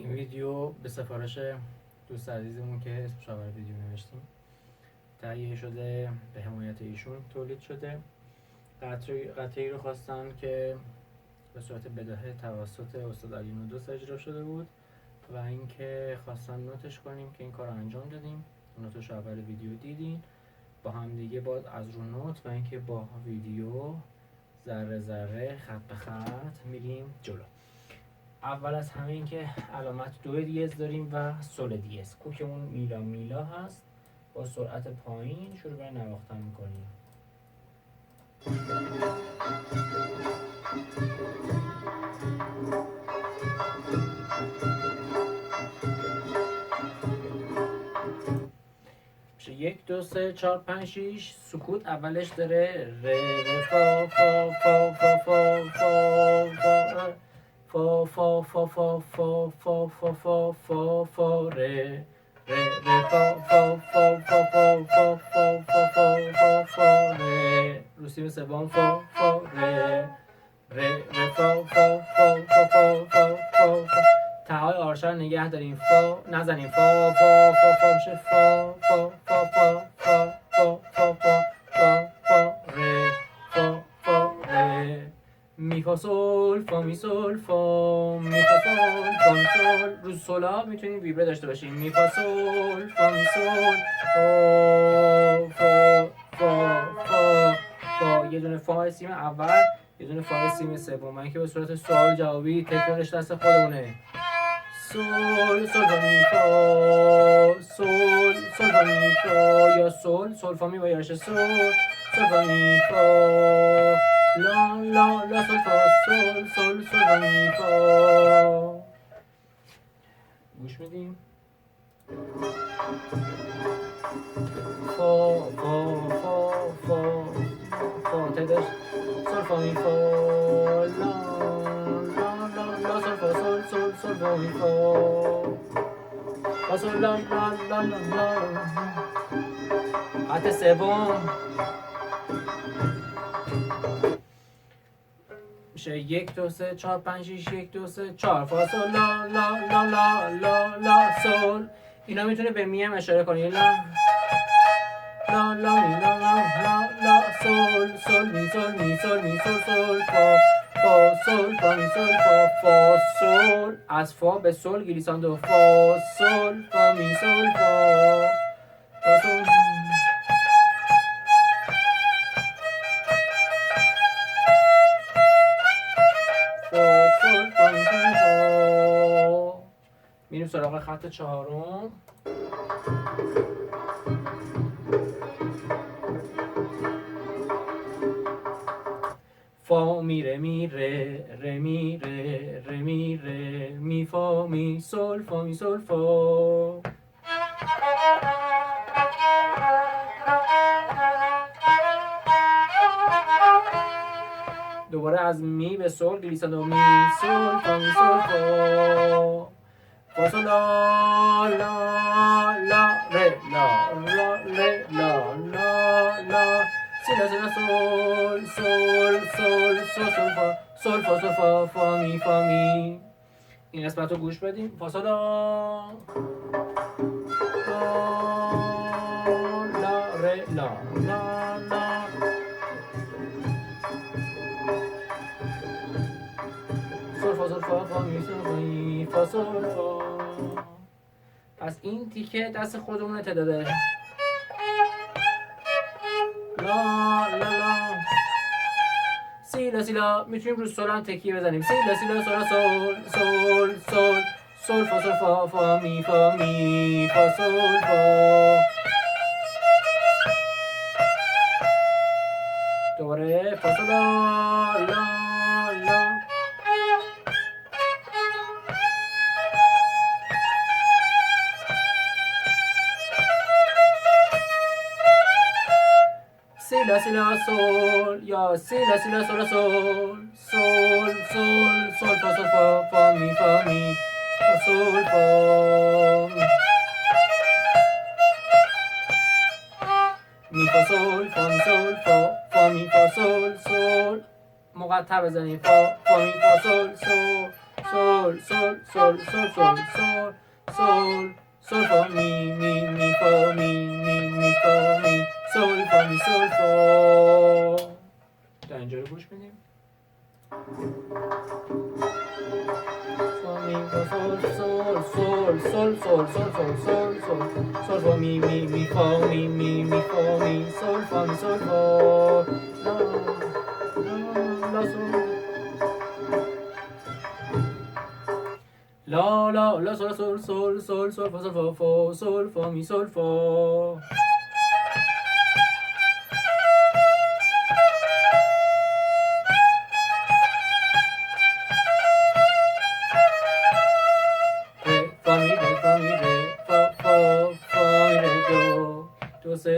این ویدیو به سفارش دوست عزیزمون که اسمش رو ویدیو نوشتیم تهیه شده، به حمایت ایشون تولید شده. قطعی رو خواستن که به صورت بداهه توسط استاد علی نودوس اجرا شده بود و اینکه خواستن نوتش کنیم که این کار رو انجام دادیم. نوتش رو اول ویدیو دیدین، با هم دیگه باز از رو نوت و اینکه با ویدیو ذره ذره خط به خط میریم جلو. اول از همه این که علامت دو دیز داریم و سول دیز. کوکمون میلا هست، با سرعت پایین شروع به نواختن میکنیم. میشه 1 2 3 4 5 6. سکوت اولش داره ر ر فا فا فا فا فا فا فا فا فا فا فا فا فا فا فا ر ر ر فا فا فا فا فا فا فا فا فا فا فا ر. رو سیم سوم فا فا ر ر ر فا فا فا فا فا فا فا فا. تهای آرشر نگه داریم، فا نزنیم، فا فا فا فا میشه فا فا فا فا فا فا فا فا فا فا ر فا فا ر. می فا سول فا می سول فا می فا سول فا می سول. رو سولا میتونیم ویبره داشته باشیم. می فا سول فا می سول فا فا فا فا فا. یه دونه فا سیم اول، یه دونه فا سیم سوم. من که به صورت سوال جوابی تکرارش دست خودمونه. سول سول فا می فا سول سول فا می فا، یا سول فا می با یارش سول فا می فا لا لا لا سول فا سول فا می فا. گوش میدیم. فا فا فا فا فا تعداش سول فا می فا لا لا لا لا سول فا سول فا می فا فا سول لا لا لا لا. خط سوم میشه 1 2 3 4 5 6 1 2 3 4 فا سول لا لا لا لا لا لا سول. اینا میتونه به می هم اشاره کنی. لا لا لا می لا لا لا لا سول می سول می سول می سول سول فا فا سول فا می سول فا فا سول. از فا به سول گلیساندو. فا سول فا می سول فا فا سول. فا سول فا می سول فا. میریم سراغ خط چهارم. فا می ره می ره ره می ره ره می ره می فا می سول فا می سول فا. دوباره از می به سول گلیساندو. می سول فا می سول فا فا سول لا لا لا ره لا لا ره لا لا لا سی لا سی لا سول سول سول سول فا سول فا فا می فا می. این قسمت رو گوش بدیم. فا سول لا لا ره لا لا لا سول فا فا می سول می فا سول فا. پس این تیکه دست خودمونه تعداده. لا لا لا سی لا میتونیم رو سول هم تکیه بزنیم. سی لا سول سول فا سول فا فا می فا سول فا. دوباره فا سول لا لا لا سی لا سول، یا سی لا سول سول فا سول فا فا می فا سول فا می فا سول فا می سول فا می فا سول. مقطع بزنیم. فا می فا سول sol, sol, sol, sol, sol, sol, sol, sol, fa, mi, fa, mi, fa, mi, sol, fa, mi, sol, fa. تا اینجا رو گوش بدیم. می فا sol sol sol sol sol sol sol sol sol sol fa mi fa mi fa mi sol fa mi sol fa la la sol sol sol sol sol fa sol fa fa sol fa mi sol fa.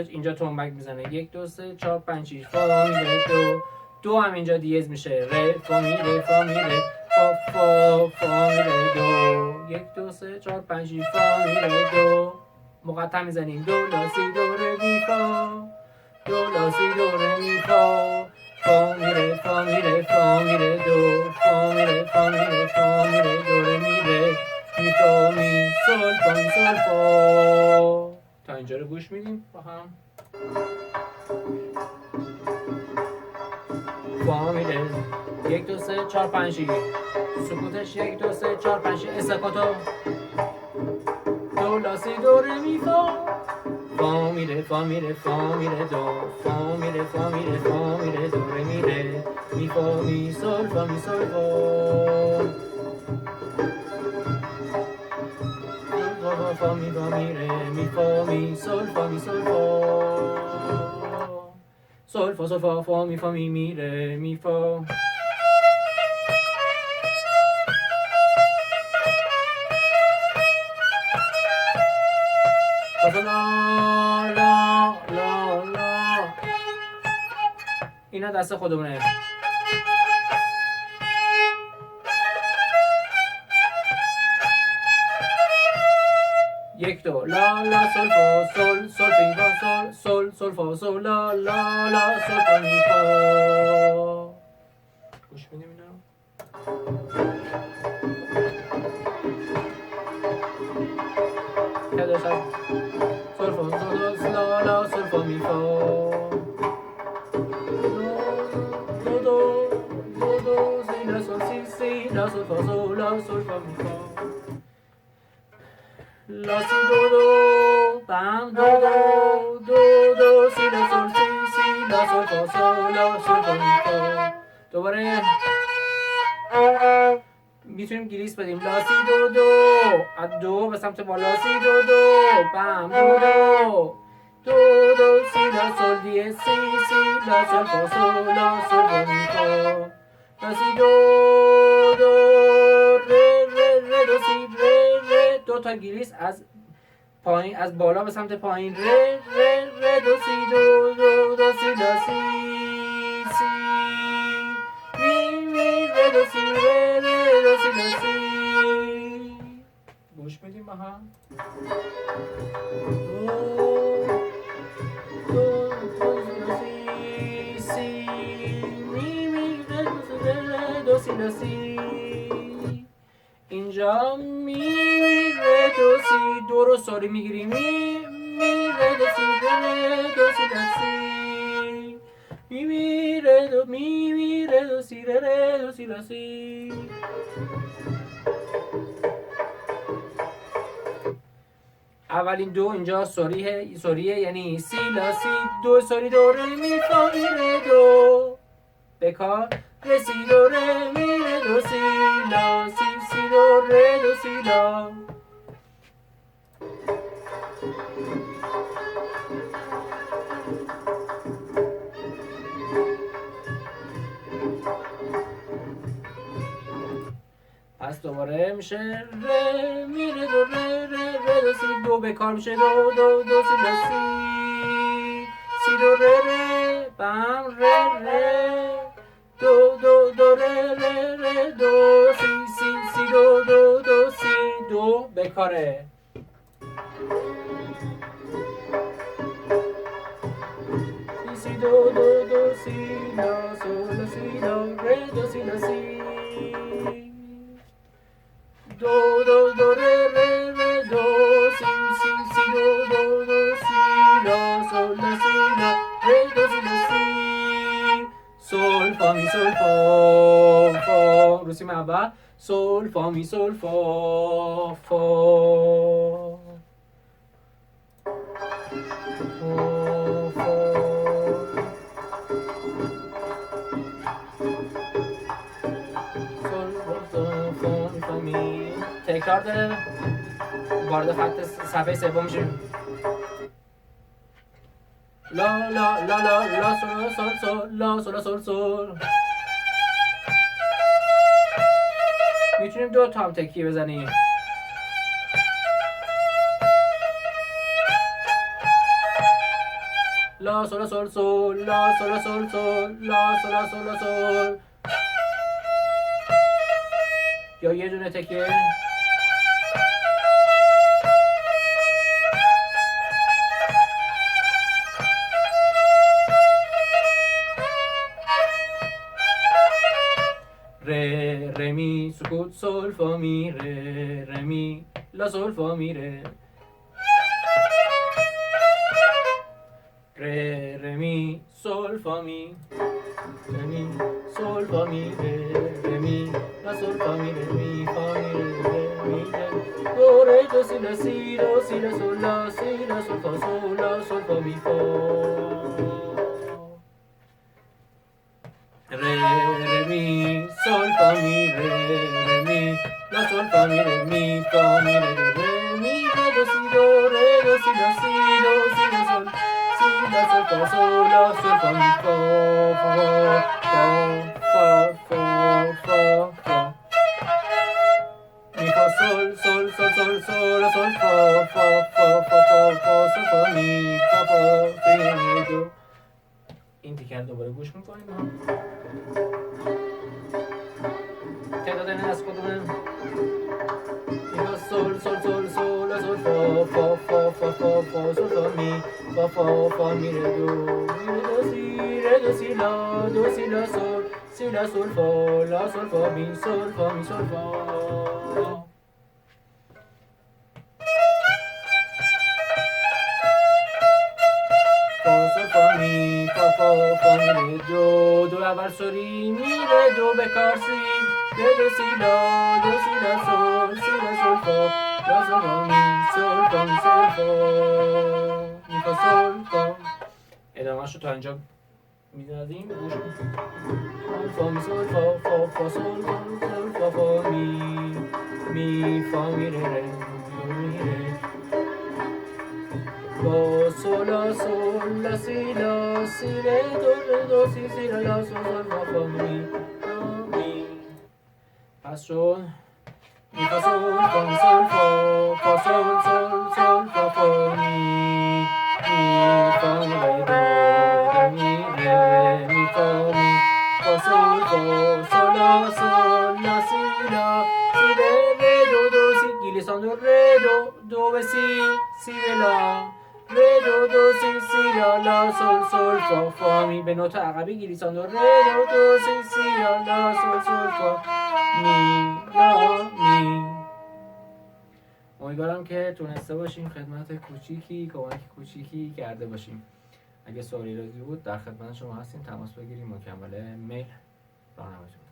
اینجا تنبک میزنه 1 2 3 4 5 6 فا می ره دو هم اینجا دیز میشه ره فا می ره فا می ره فا می ره دو 1 2 3 4 5 6 فا می ره دو مقطع میزنیم دو لا سی دو ره می فا دو لا سی دو ره می فا فا می ره فا می ره فا می ره دو فا می ره فا می ره فا می ره دو ره می ره می فا می سول فا می سول فا. تا اینجا رو گوش میدیم با هم. فا می ره 1 2 3 4 5 6 سکوتش 1 2 3 4 5 6 استاکاتو دو لا سی دو ره می فا فا می ره فا می ره فا می ره دو فا می ره فا می ره فا می ره دو ره می ره می فا می سول فا می سول فا فا می ره می فا می سول فا می سول فا sol fa fa mi fa mi re mi fa. La la la la. اینا دست خودمونه. یک دو لا لا sol fa sol sol fi fa sol sol sol fa sol la la la sol fa mi fa. گوش بدیم اینا. کده شد sol fa sol la la sol fa mi fa. Do do do do si la sol si la sol fa sol la sol fa mi fa. La si do do bam do do do do si la sol si la sol fa sol la sol fa mi fa. دوباره میتونیم گریس بدیم لا سی دو دو از دو به سمت بالا سی دو دو بم دو دو دو دو سی لا سول دی سی لا سول فا سول لا سول فا می فا. لا سی دو دو ره ره ره دو سی ره ره دو تا گریس از پایین از بالا به سمت پایین ره ره ره دو سی دو دو دو سی لا سی سی می ره دو سی ره ره دو سی لا سی. گوش بدیم با هم. دو دو لا سی سی می ره دو سی ره دو سی لا سی. اینجا می ره دو سی دو رو ساری میگیریم می ره دو سی ره دو سی لا سی می ره دو سی ره دو سی لا سی. اولین دو اینجا سوریه یعنی سی لا سی دو سوری دو ره می فا می ره دو بکار ره سی دو ره می ره دو سی لا سی سی دو ره دو سی لا. پس دوباره میشه ره می ره دو ره ره ره دو سی دو بکار میشه دو دو دو سی لا سی سی دو ره ره بم ره ره دو دو دو ره ره ره دو سی سی سی دو دو دو سی دو بکاره. سی سی دو دو دو سی لا سول لا سی لا ره دو سی لا سی. سول فا می سول فا فا. رو سیم اول سول فا می سول فا فا تکرار داره. وارد خط صفحه سوم میشیم. لا لا لا لا لا سول سول سول لا سول سول سول. میتونیم دو تا هم تکیه بزنیم. لا سول سول سول لا سول سول سول لا سول سول سول. یا یه دونه تکیه. ره می سکوت سول فا می ره می لا سول فا می ره می سول فا می می سول فا می می لا سول فا می می فا می دو ره دو سی لا سی دو سی لا سول لا سی لا سول فا سول لا سول فا می فا. ره می سول فا می می لا سول فا می می فا می می دو سی دو ره دو سی لا سی دو سی لا سول سی لا سول فا سول لا سول فا می فا فا فا فا فا می فا سول سول سول سول سول سول فا فا فا فا فا فا سول فا می فا فا فی دو. این تیکر دوباره گوش میکنیم. تعداد این از خودمون. سول سول سول سول سول فا فا فا فا فا فا سول فا می فا فا فا می ره دو سی لا دو سی لا سول سی لا سول فا لا سول فا می سول فا می سول فا. فا سول فا می فا فا فا می ره دو دو اول سوری می ره دو به کار سی ره دو سی لا سول سی لا سول فا لا سول فا می سول فا می سول فا می فا سول فا. ادامه‌شو تا اینجا می‌زدیم. گوش کن. فا می سول فا فا فا سول سول فا فا می فا می ره می ره فا سول لا سول لا سی ره دو سی سی لا سول سول فا فا می فا می. پس شد می فا سول فا می سول فا فا سول سول سول فا فا می فا می ره دو می ره می فا می فا سول فا سول لا سی ره دو سی گیلیسان دو ره دو به سی به لا ره دو سی لا سول فا فا می. به نوت عقبی گیلیسان دو ره دو سی لا سول فا می لا می. امیدوارم که تونسته باشیم خدمت کوچیکی کمک کوچیکی کرده باشیم. اگه سوالی رازی بود در خدمت شما هستیم. تماس بگیریم. مکمل میل راهنمایی